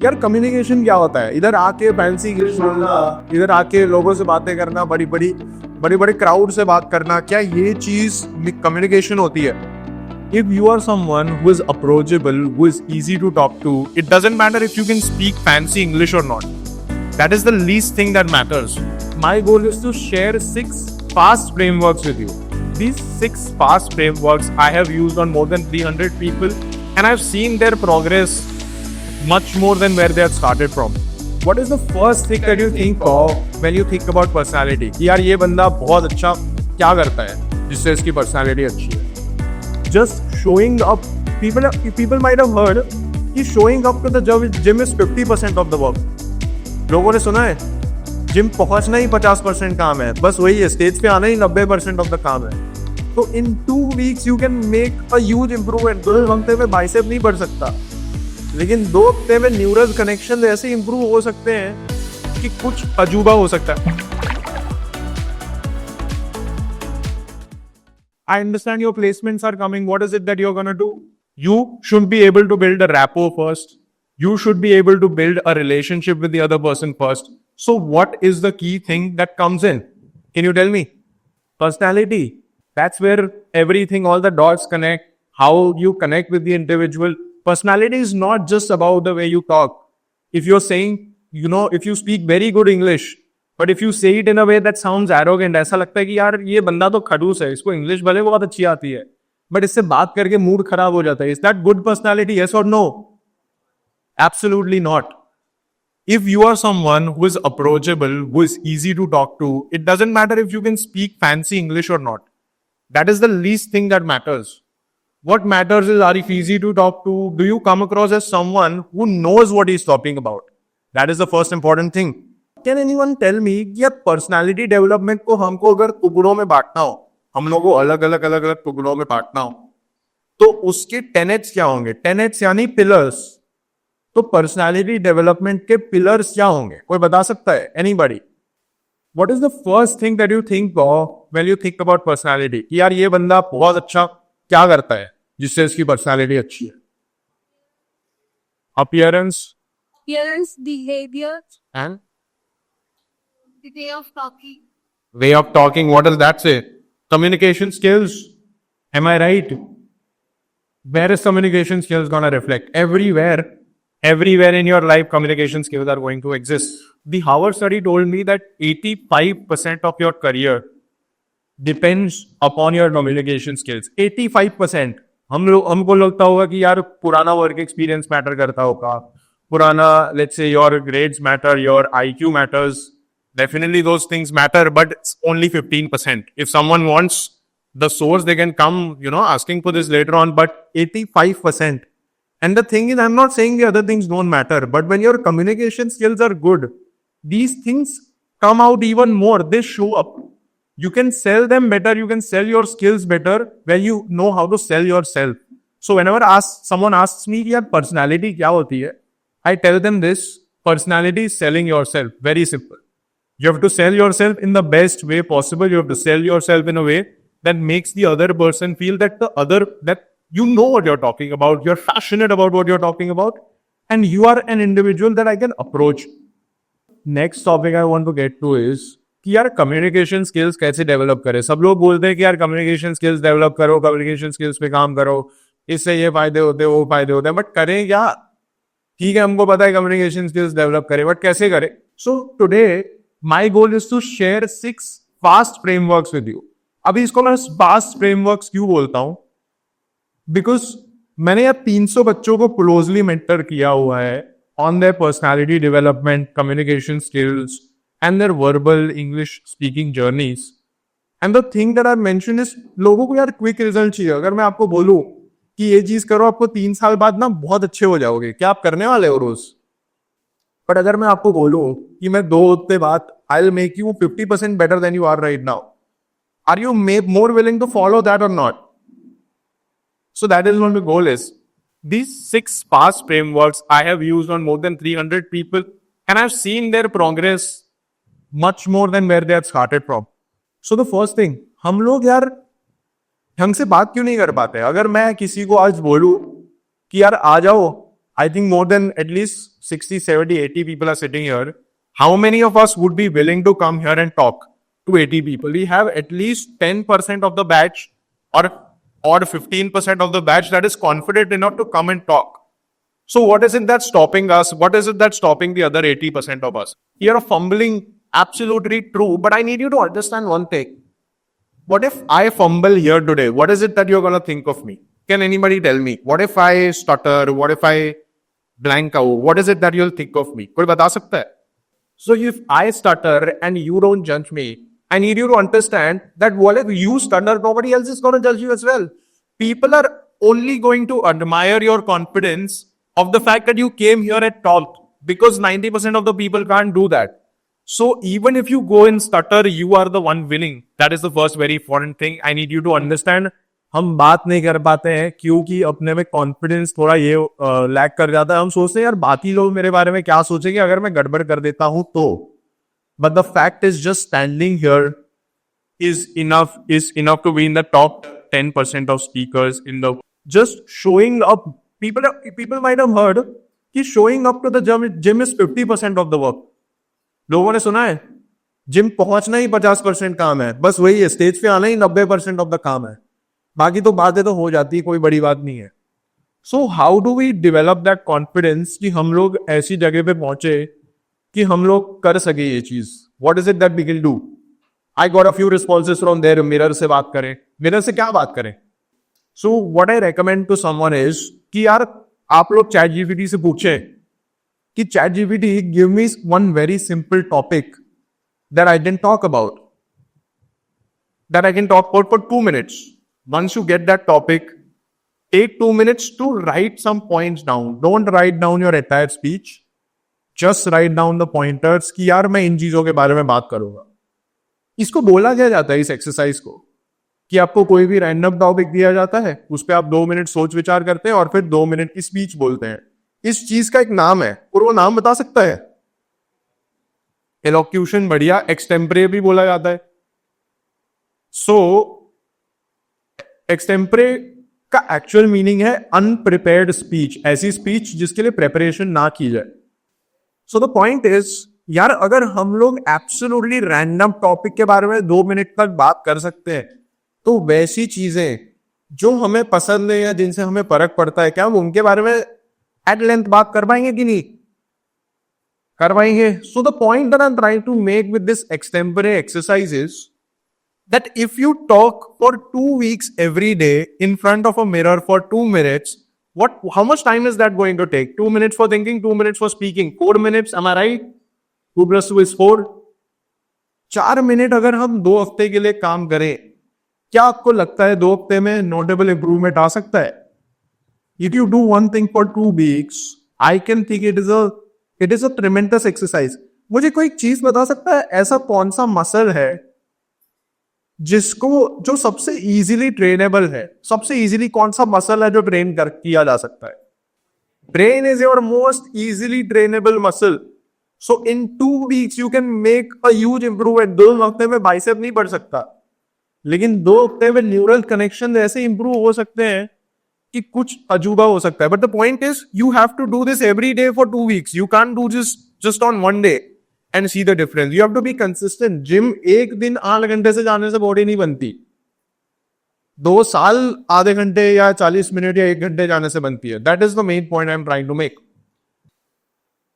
यार कम्युनिकेशन क्या होता है? इधर आके फैंसी इंग्लिश बोलना, इधर आके लोगों से बातें करना, बड़ी बड़ी क्राउड से बात करना, क्या ये चीज कम्युनिकेशन होती है? If you are someone who is approachable, who is easy to talk to, it doesn't matter if you can speak fancy English or not. That is the least thing that matters. My goal is to share 6 fast frameworks with you. These 6 fast frameworks I have used on more than 300 people, and I've seen their progress much more than where they had started from. What is the first thing that you think of when you think about personality? कि यार ये बंदा बहुत अच्छा क्या करता है जिससे इसकी personality अच्छी है? Just showing up. People might have heard कि showing up to the gym is 50% of the work. लोगों ने सुना है जिम पहुंचना ही 50% काम है, बस वही है, स्टेज पे आना ही 90% ऑफ द काम है. तो इन 2 weeks you can make a huge improvement. 2 हफ्ते में बाइसेप नहीं बढ़ सकता, लेकिन 2 हफ्ते में न्यूरल कनेक्शन ऐसे इंप्रूव हो सकते हैं कि कुछ अजूबा हो सकता है. I understand your placements are coming. What is it that you're gonna do? You should be able to build a rapport first. You should be able to build a relationship with the other person first. So what is the key thing that comes in? Can you tell me? Personality. That's where everything, all the dots connect. How you connect with the individual. Personality is not just about the way you talk. If you're saying, if you speak very good English, but if you say it in a way that sounds arrogant, ऐसा लगता है कि यार ये बंदा तो खड़ूस है, इसको इंग्लिश भले बहुत अच्छी आती है, बट इससे बात करके मूड खराब हो जाता है. Is that good personality? Yes or no? Absolutely not. If you are someone who is approachable, who is easy to talk to, it doesn't matter if you can speak fancy English or not. That is the least thing that matters. What matters is, are you easy to talk to? Do you come across as someone who knows what he's talking about? That is the first important thing. Can anyone tell me कि यार personality development को हमको अगर टुकड़ों में बांटना हो, हम लोगों को अलग अलग टुकड़ों में बांटना हो, तो उसके टेनेट्स क्या होंगे? टेनेट्स यानी पिलर्स. तो पर्सनालिटी डेवलपमेंट के पिलर्स क्या होंगे? कोई बता सकता है? Anybody? What is the first thing that you think when you think about personality? कि यार ये बंदा बहुत अच्छा क्या करता है जिससे इसकी पर्सनालिटी अच्छी है? Appearance, behavior, and the way of talking. way of talking. What does that say? Communication skills. Am I right? Where is communication skills gonna reflect? Everywhere in your life, communication skills are going to exist. The Harvard study told me that 85% of your career depends upon your communication skills. 85%. हमको लगता होगा कि यार पुराना work experience matter करता होगा, पुराना, let's say your grades matter, your IQ matters. Definitely those things matter, but it's only 15%. If someone wants the source, they can come, asking for this later on, but 85%. And the thing is, I'm not saying the other things don't matter, but when your communication skills are good, these things come out even more. They show up. You can sell them better. You can sell your skills better when you know how to sell yourself. So whenever someone asks me, यार personality क्या होती है? I tell them this: personality is selling yourself. Very simple. You have to sell yourself in the best way possible. You have to sell yourself in a way that makes the other person feel that you know what you're talking about. You're passionate about what you're talking about. And you are an individual that I can approach. Next topic I want to get to is कि यार communication skills कैसे develop करें. सब लोग बोलते हैं कि यार कम्युनिकेशन स्किल्स डेवलप करो, कम्युनिकेशन स्किल्स पे काम करो, इससे ये फायदे होते हैं, वो फायदे होते हैं, बट करें क्या? ठीक है, हमको पता है कम्युनिकेशन स्किल्स डेवलप करें, बट कैसे करें? So today my goal is to share 6 fast frameworks with you. अभी इसको मैं फास्ट फ्रेमवर्क्स क्यों बोलता हूं? बिकॉज मैंने यार 300 बच्चों को क्लोजली मेंटर किया हुआ है on their personality development, communication skills and their verbal English speaking journeys. And the thing that I mentioned is, लोगों को यार क्विक रिजल्ट चाहिए. अगर मैं आपको बोलूं कि ये चीज करो, आपको 3 साल बाद ना बहुत अच्छे हो जाओगे, क्या आप करने वाले हो रोज? बट अगर मैं आपको बोलूं कि मैं 2 हफ्ते बाद I will make you 50% better than you are right now, are you more willing to follow that और not? So that is what the goal is. These 6 past frameworks I have used on more than 300 people, and I've seen their progress much more than where they had started from. So the first thing, हम लोग यार ढंग से बात क्यों नहीं कर पाते? अगर मैं किसी को आज बोलूं कि यार आ जाओ, I think more than at least 60, 70, 80 people are sitting here, how many of us would be willing to come here and talk to 80 people? We have at least 10% of the batch or 15% of the batch that is confident enough to come and talk. So what is it that's stopping us? What is it that's stopping the other 80% of us? You're fumbling, absolutely true, but I need you to understand one thing. What if I fumble here today? What is it that you're going to think of me? Can anybody tell me? What if I stutter? What if I blank out? What is it that you'll think of me? कोई बता सकता है? So if I stutter and you don't judge me, I need you to understand that what if you stutter, nobody else is going to judge you as well. People are only going to admire your confidence of the fact that you came here and talked, because 90% of the people can't do that. So even if you go and stutter, you are the one winning. That is the first very important thing I need you to understand. हम बात नहीं कर पाते हैं क्योंकि अपने में confidence थोड़ा ये लैक कर जाता है. हम सोचते हैं यार बाकी लोग मेरे बारे में क्या सोचेंगे अगर मैं गड़बड़ कर देता हूं तो. But the fact is just standing here is enough to be in the top 10% of speakers in the. Just showing up. People might have heard कि showing up to the gym is 50% of the work. लोगों ने सुना है gym पहुंचना ही 50% काम है, बस वही है, स्टेज पे आना ही 90% ऑफ द काम है, बाकी तो बातें तो हो जाती है, कोई बड़ी बात नहीं है. So how do we develop that confidence कि हम लोग ऐसी जगह पे पहुंचे कि हम लोग कर सके ये चीज. What is it that we can do? I got a few responses from there. Mirror से बात करें. मिरर से क्या बात करें? So what I recommend to someone is कि यार आप लोग चैट जीपीटी से पूछें कि ChatGPT give me one very simple topic that I didn't talk about, that I can talk about for 2 minutes. Once you get that topic, take 2 minutes to write some points down. Don't write down your entire speech. Just write down the pointers कि यार मैं इन चीजों के बारे में बात करूंगा. इसको बोला क्या जाता है इस एक्सरसाइज को? कि आपको कोई भी रैंडम टॉपिक दिया जाता है, उस पर आप 2 मिनट सोच विचार करते हैं और फिर 2 मिनट की स्पीच बोलते हैं. इस चीज का एक नाम है और वो नाम बता सकता है? एलोक्यूशन. बढ़िया. एक्सटेम्परे भी बोला जाता है. सो एक्सटेम्परे का एक्चुअल मीनिंग है अनप्रिपेयर्ड स्पीच, ऐसी स्पीच जिसके लिए प्रेपरेशन ना की जाए. सो द पॉइंट इज यार अगर हम लोग एब्सोल्युटली रैंडम टॉपिक के बारे में 2 मिनट तक बात कर सकते हैं, तो वैसी चीजें जो हमें पसंद है या जिनसे हमें फर्क पड़ता है, क्या हम उनके बारे में एट लेंथ बात कर पाएंगे कि नहीं करवाएंगे? So the point that I am trying to make with this extempore exercise is that if you talk for 2 weeks every day in front of a mirror for 2 minutes, how much time is that going to take? 2 minutes for thinking, 2 minutes for speaking, 4 minutes, am I right? 2 + 2 is 4. 4 minute अगर हम 2 हफ्ते के लिए काम करें, क्या आपको लगता है 2 हफ्ते में नोटेबल इंप्रूवमेंट आ सकता है? If you do one thing for 2 weeks, I can think it is a tremendous exercise. मुझे कोई चीज बता सकता है ऐसा कौन सा मसल है जो सबसे इजीली ट्रेनेबल है? सबसे इजीली कौन सा मसल है जो ट्रेन किया जा सकता है? Brain is your most easily trainable muscle. So in 2 weeks you can make a huge improvement. 2 हफ्ते में बाइसेप नहीं बढ़ सकता, लेकिन 2 हफ्ते में न्यूरल कनेक्शन ऐसे इंप्रूव हो सकते हैं कि कुछ अजूबा हो सकता है. But the point is you have to do this every day for 2 weeks. You can do just on 1 day and see the difference. You have to be consistent. Gym एक दिन 8 घंटे से जाने से बॉडी नहीं बनती. 2 साल आधे घंटे या 40 मिनट या 1 घंटे जाने से बनती है. That is the main point I am trying to make.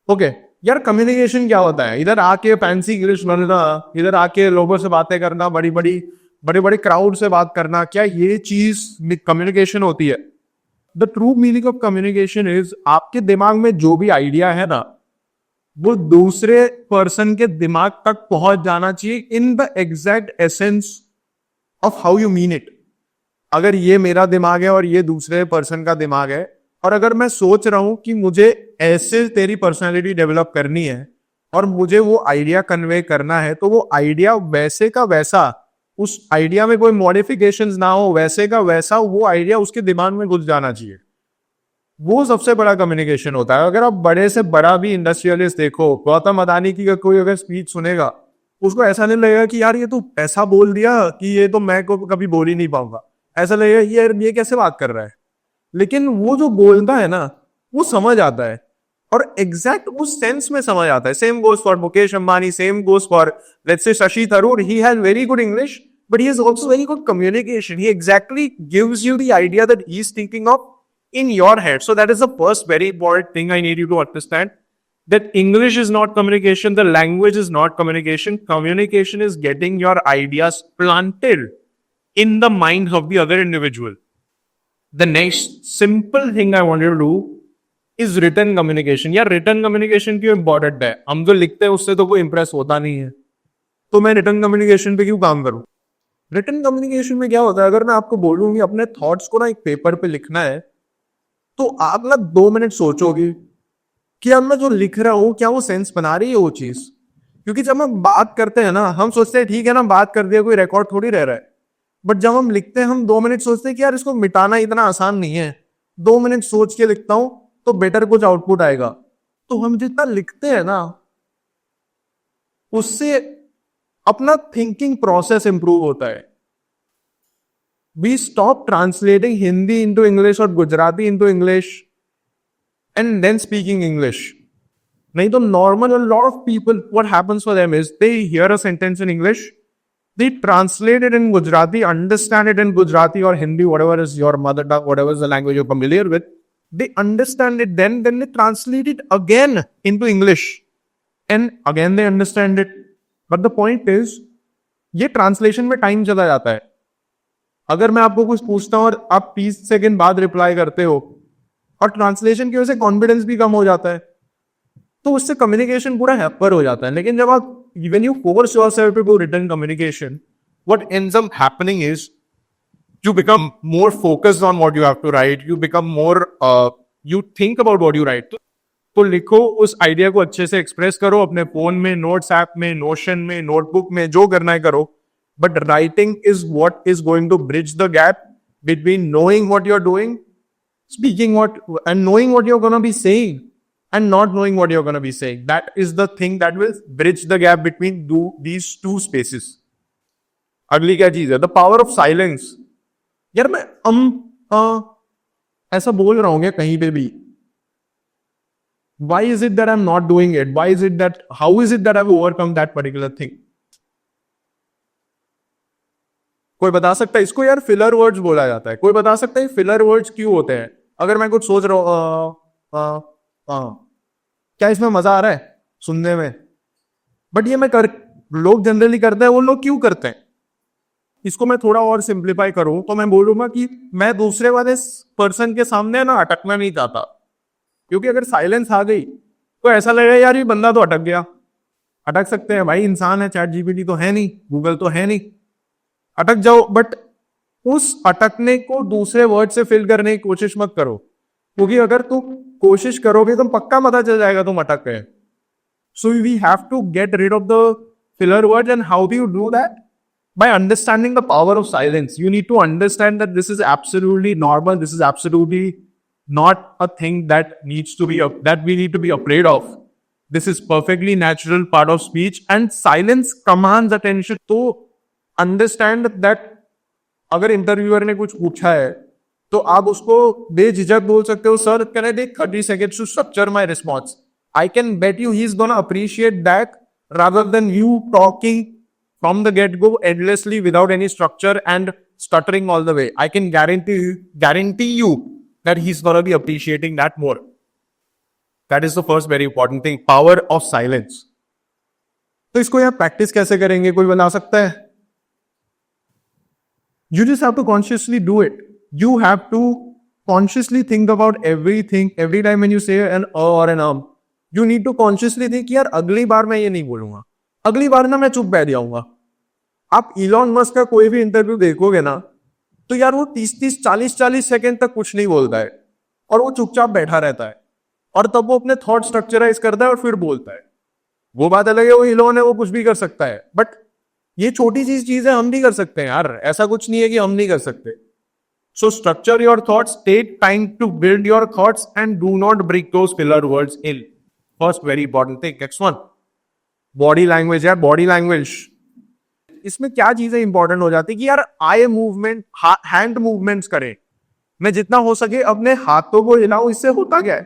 Okay यार, कम्युनिकेशन क्या होता है? इधर आके फैंसी इंग्लिश बोलना, इधर आके लोगों से बातें करना, बड़ी बड़ी क्राउड से बात करना, क्या ये चीज कम्युनिकेशन होती है? The true meaning of communication is आपके दिमाग में जो भी आइडिया है ना, वो दूसरे पर्सन के दिमाग तक पहुंच जाना चाहिए in the exact essence of how you mean it. अगर ये मेरा दिमाग है और ये दूसरे पर्सन का दिमाग है, और अगर मैं सोच रहा हूं कि मुझे ऐसे तेरी पर्सनालिटी डेवलप करनी है और मुझे वो आइडिया कन्वे करना है, तो वो आइडिया वैसे का वैसा, उस आइडिया में कोई मॉडिफिकेशंस ना हो, वैसे का वैसा वो आइडिया उसके दिमाग में घुस जाना चाहिए. वो सबसे बड़ा कम्युनिकेशन होता है. अगर आप बड़े से बड़ा भी इंडस्ट्रियलिस्ट देखो, गौतम अदानी की कोई अगर स्पीच सुनेगा, उसको ऐसा नहीं लगेगा कि यार ये तो ऐसा बोल दिया कि ये तो मैं को कभी बोल ही नहीं पाऊंगा. ऐसा लगेगा ये कैसे बात कर रहा है. लेकिन वो जो बोलता है ना, वो समझ आता है और एग्जैक्ट उस सेंस में समझ आता है. Same goes for Mukesh Ambani, same goes for let's say Shashi Tharoor. He has very good English but he has also very good communication. He exactly gives you the idea that he's thinking of in your head. So that is the first very important thing I need you to understand, that English is not communication, the language is not communication. Communication is getting your ideas planted in the minds of the other individual. The next simple thing I want you to do is written communication. यार written communication क्यों important है? हम जो लिखते हैं उससे तो कोई impress होता नहीं है, तो मैं written communication पे क्यों काम करूं? रिटन कम्युनिकेशन में क्या होता है, अगर मैं आपको बोलूं कि अपने थॉट्स को ना एक पेपर पे लिखना है, तो आप ना 2 मिनट सोचोगे कि अब मैं जो लिख रहा हूं क्या वो सेंस बना रही है वो चीज. क्योंकि जब हम बात करते हैं ना, हम सोचते हैं ठीक है ना, बात कर दिया, कोई रिकॉर्ड थोड़ी रह रहा है. बट जब हम लिखते हैं, हम 2 मिनट सोचते हैं कि यार इसको मिटाना इतना आसान नहीं है, 2 मिनट सोच के लिखता हूं तो बेटर कुछ आउटपुट आएगा. तो हम जितना लिखते हैं ना, उससे अपना थिंकिंग प्रोसेस इंप्रूव होता है. We stop translating Hindi into English और Gujarati into English and then speaking English. नहीं तो normal lot of people what happens for them is they hear a sentence in English, they translate it in Gujarati, understand it in Gujarati or Hindi, whatever is your mother tongue, whatever is the language you're familiar with. They understand it, then they translate it again into English, and again they understand it. But the point is, ये translation में time चला जाता है. अगर मैं आपको कुछ पूछता हूं और आप 30 सेकंड बाद रिप्लाई करते हो, और ट्रांसलेशन की वजह से कॉन्फिडेंस भी कम हो जाता है, तो उससे कम्युनिकेशन पूरा हैपर हो जाता है. लेकिन जब आप when you force yourself to do written communication, what ends up happening is you become more focused on what you have to write. You become more, you think about what you write. तो लिखो, उस idea को अच्छे से express करो अपने phone में, notes app में, नोशन में, नोटबुक में, जो करना है करो. But writing is what is going to bridge the gap between knowing what you are doing, speaking what and knowing what you are gonna be saying and not knowing what you're going to be saying. That is the thing that will bridge the gap between these two spaces. अगली क्या चीज है? The power of silence. यार मैं ऐसा बोल रहा हूं क्या कहीं पे भी? Why is it that I'm not doing it? Why is it that, how is it that I've overcome that particular thing? कोई बता सकता है इसको? यार फिलर वर्ड्स बोला जाता है. कोई बता सकता है फिलर वर्ड्स क्यों होते हैं? अगर मैं कुछ सोच रहा हूं, क्या इसमें मजा आ रहा है सुनने में? बट ये लोग जनरली करते हैं. वो लोग क्यों करते हैं? इसको मैं थोड़ा और सिंप्लीफाई करूं तो मैं बोलूंगा कि मैं दूसरे वाले पर्सन के सामने ना अटकना नहीं चाहता. क्योंकि अगर साइलेंस आ गई तो ऐसा लगेगा यार ये बंदा तो अटक गया. अटक सकते हैं भाई, इंसान है, चैट जीपीटी तो है नहीं, गूगल तो है नहीं. अटक जाओ, बट उस अटकने को दूसरे वर्ड से फिल करने की कोशिश मत करो. क्योंकि अगर तुम कोशिश करोगे तो पक्का पता चल जाएगा तुम अटक गए. So we have to get rid of the filler words. And how do you do that? By understanding the power of silence. You need to understand that this is absolutely normal, this is absolutely not a thing that needs to be that we need to be afraid of. This is perfectly natural part of speech and silence commands attention. तो understand that अगर interviewer ने कुछ पूछा है तो आप उसको बेझिझक बोल सकते हो, sir can I take 30 seconds to structure my response. I can bet you he is gonna appreciate that rather than you talking from the get go endlessly without any structure and stuttering all the way. I can guarantee you that he's gonna be appreciating that more. That is the first very important thing, power of silence. तो इसको यार practice कैसे करेंगे? कोई बता सकता है? You just have to consciously do it. You have to consciously think about everything. Every time when you say an or an you need to consciously think यार अगली बार मैं ये नहीं बोलूंगा, अगली बार ना मैं चुप बैठ जाऊंगा. आप इलॉन मस्क का कोई भी इंटरव्यू देखोगे ना, तो यार वो 30-30, 40-40 सेकंड तक कुछ नहीं बोलता है और वो चुपचाप बैठा रहता है. और तब वो अपने थॉट स्ट्रक्चराइज करता है और फिर बोलता है. वो बात अलग है, वो इलॉन है, वो कुछ भी कर सकता है. बट ये छोटी चीज है, हम भी कर सकते हैं यार. ऐसा कुछ नहीं है कि हम नहीं कर सकते. So structure your thoughts, take time to build your thoughts and do not bring those filler words in. First very important thing. Next one. Body language. यार body language. इसमें क्या चीजें इंपॉर्टेंट हो जाती है कि यार आई मूवमेंट, हैंड मूवमेंट्स करें. मैं जितना हो सके अपने हाथों को हिलाऊं. इससे होता क्या है?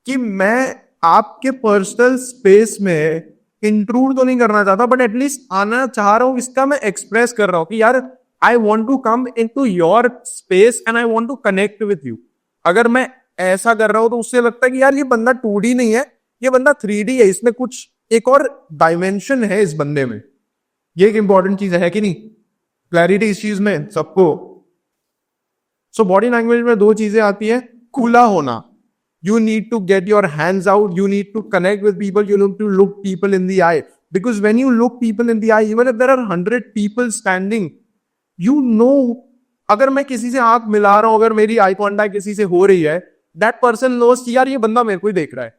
कि मैं आपके पर्सनल स्पेस में इंट्रूड तो नहीं करना चाहता, बट एटलीस्ट आना चाह रहा हूं, इसका मैं एक्सप्रेस कर रहा हूं कि यार I want to come into your space and I want to connect with you. अगर मैं ऐसा कर रहा हूं तो उससे लगता है कि यार ये बंदा 2D नहीं है, ये बंदा 3D है, इसमें कुछ एक और डायमेंशन है इस बंदे में। ये एक इंपॉर्टेंट चीज है कि नहीं? क्लैरिटी इस चीज में सबको। सो बॉडी लैंग्वेज में दो चीजें आती है, खुला होना, you need to get your hands out, you need to connect with people, you need to look people in the eye, because when you look people in the eye, even if there are 100 people standing, you know, अगर मैं किसी से आंख मिला रहा हूं, अगर मेरी आई कॉन्टैक्ट किसी से हो रही है, that person knows कि यार ये बंदा मेरे को ही देख रहा है,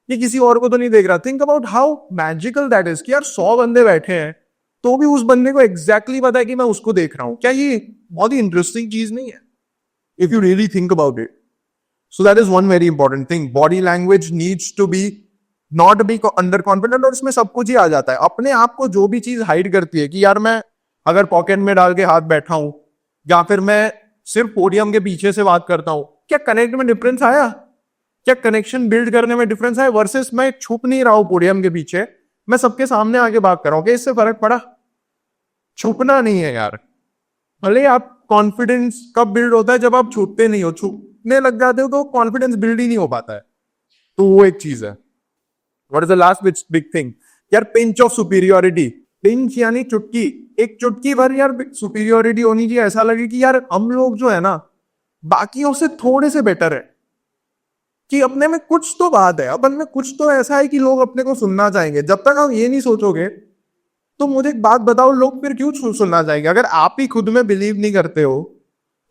ये किसी और को तो नहीं देख रहा। Think about how magical that is कि यार 100 बंदे बैठे हैं तो भी उस बंदे को एग्जैक्टली पता है कि मैं उसको देख रहा हूं। क्या ये बहुत ही इंटरेस्टिंग चीज नहीं है? If you really think about it. So that is one very important thing. Body language needs to be not be underconfident, और इसमें सब कुछ ही आ जाता है। अपने आप को जो भी चीज हाइड करती है कि यार मैं अगर पॉकेट में डाल के हाथ बैठा हूं, या फिर मैं सिर्फ पोडियम के पीछे से बात करता हूं, क्या कनेक्ट में डिफरेंस आया? क्या कनेक्शन बिल्ड करने में डिफरेंस आया? वर्सेस मैं छुप नहीं रहा हूं पोडियम के पीछे, मैं सबके सामने आके बात कर रहा हूं, क्या इससे फर्क पड़ा? छुपना नहीं है यार। भले आप कॉन्फिडेंस कब बिल्ड होता है? जब आप छुपते नहीं हो, छुपने लग जाते हो तो कॉन्फिडेंस बिल्ड ही नहीं हो पाता है। तो वो एक चीज है। What is the last big thing? यार पिंच ऑफ सुपीरियोरिटी। पिंच यानी चुटकी, एक चुटकी भर यार सुपीरियोरिटी होनी चाहिए, ऐसा लगे कि यार हम लोग जो है ना बाकियों से थोड़े से बेटर है, कि अपने में कुछ तो बात है, अपन में कुछ तो ऐसा है कि लोग अपने को सुनना चाहेंगे। जब तक आप ये नहीं सोचोगे तो मुझे एक बात बताओ, लोग फिर क्यों सुनना चाहेंगे? अगर आप ही खुद में बिलीव नहीं करते हो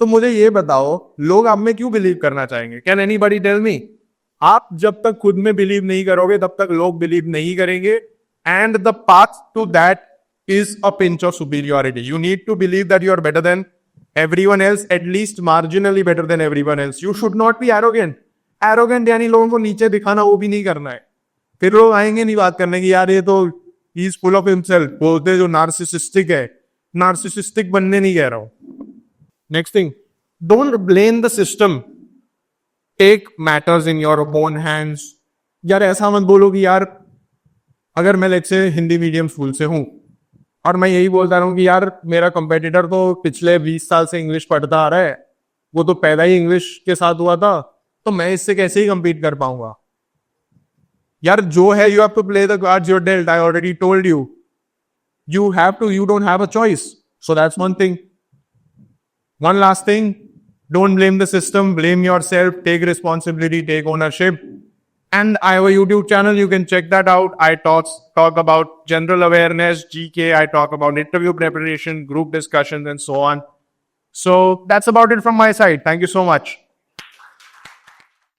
तो मुझे ये बताओ लोग आप में क्यों बिलीव करना चाहेंगे? Can anybody tell me? आप जब तक खुद में बिलीव नहीं करोगे तब तक लोग बिलीव नहीं करेंगे, and the path to that is a pinch of superiority. You need to believe that you are better than everyone else, at least marginally better than everyone else. You should not be arrogant. Arrogant यानी लोगों को नीचे दिखाना, वो भी नहीं करना है। फिर लोग आएंगे नहीं बात करने की, यार ये तो he is full of himself, बोलते जो नार्सिसिस्टिक है। नार्सिसिस्टिक बनने नहीं कह रहा हूं। Next thing, don't blame the system, take matters in your own hands. यार ऐसा मत बोलो कि यार अगर मैं let's say Hindi medium school से हूं और मैं यही बोलता रहा हूं कि यार मेरा कंपेटिटर तो पिछले 20 साल से इंग्लिश पढ़ता आ रहा है, वो तो पैदा ही इंग्लिश के साथ हुआ था, तो मैं इससे कैसे ही कंपीट कर पाऊंगा? यार जो है, you have to play the cards you're dealt. I already told you, you have to, you don't have a choice. So that's one thing. One last thing, don't blame the system, blame yourself, take responsibility, take ownership. And I have a YouTube channel, you can check that out. I talk about general awareness, GK, I talk about interview preparation, group discussions, and so on. So that's about it from my side. Thank you so much.